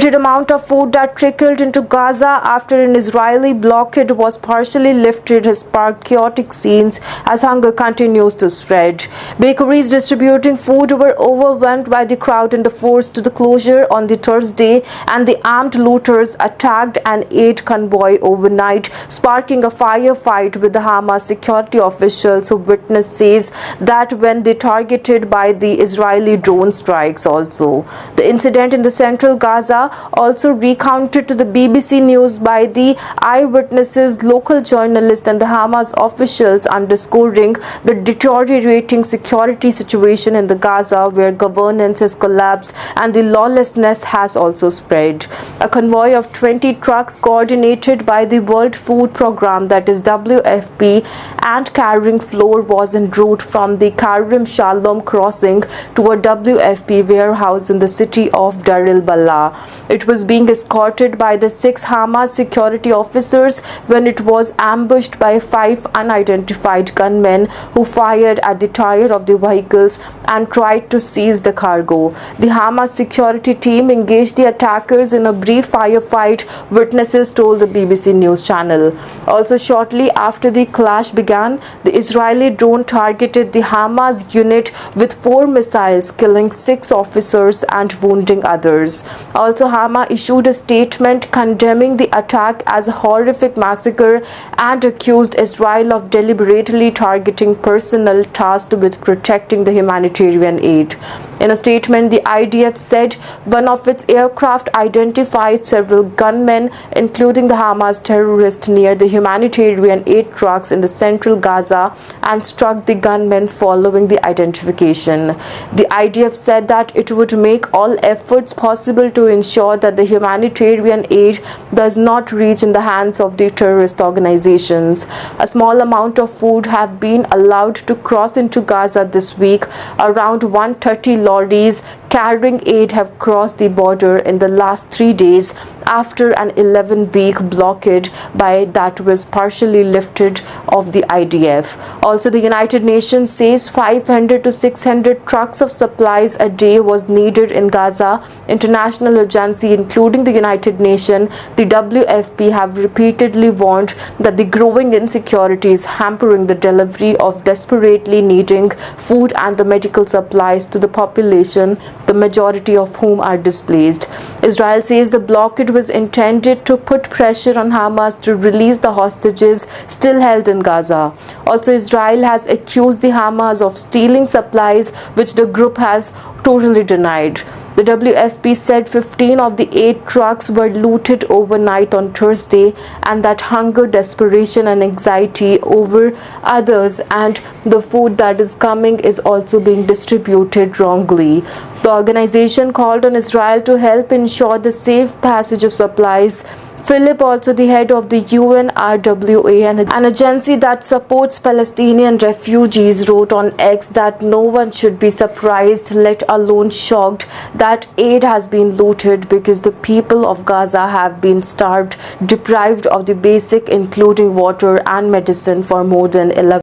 The amount of food that trickled into Gaza after an Israeli blockade was partially lifted has sparked chaotic scenes as hunger continues to spread. Bakeries distributing food were overwhelmed by the crowd and forced to the closure on the Thursday, and the armed looters attacked an aid convoy overnight, sparking a firefight with the Hamas security officials who witnessed says that when they targeted by the Israeli drone strikes also. The incident in the central Gaza also recounted to the BBC News by the eyewitnesses, local journalists and the Hamas officials, underscoring the deteriorating security situation in the Gaza, where governance has collapsed and the lawlessness has also spread. A convoy of 20 trucks coordinated by the World Food Programme, that is WFP, and carrying flour was en route from the Karim Shalom crossing to a WFP warehouse in the city of Dar el-Balah. It was being escorted by the 6 Hamas security officers when it was ambushed by 5 unidentified gunmen who fired at the tire of the vehicles and tried to seize the cargo. The Hamas security team engaged the attackers in a brief firefight, witnesses told the BBC News channel. Also, shortly after the clash began, the Israeli drone targeted the Hamas unit with 4 missiles, killing 6 officers and wounding others. Also, Hamas issued a statement condemning the attack as a horrific massacre and accused Israel of deliberately targeting personnel tasked with protecting the humanitarian aid. In a statement, the IDF said one of its aircraft identified several gunmen, including the Hamas terrorists, near the humanitarian aid trucks in the central Gaza and struck the gunmen following the identification. The IDF said that it would make all efforts possible to ensure that the humanitarian aid does not reach in the hands of the terrorist organizations. A small amount of food have been allowed to cross into Gaza this week. Around 130 lorries carrying aid have crossed the border in the last 3 days after an 11-week blockade by that was partially lifted of the IDF. Also, the United Nations says 500 to 600 trucks of supplies a day was needed in Gaza. International agencies, including the United Nations, the WFP, have repeatedly warned that the growing insecurity is hampering the delivery of desperately needing food and the medical supplies to the population, the majority of whom are displaced. Israel says the blockade was intended to put pressure on Hamas to release the hostages still held in Gaza. Also, Israel has accused the Hamas of stealing supplies, which the group has totally denied. The WFP said 15 of the 8 trucks were looted overnight on Thursday, and that hunger, desperation and anxiety over others and the food that is coming is also being distributed wrongly. The organization called on Israel to help ensure the safe passage of supplies. Philip, also the head of the UNRWA, an agency that supports Palestinian refugees, wrote on X that no one should be surprised, let alone shocked, that aid has been looted because the people of Gaza have been starved, deprived of the basic including water and medicine for more than 11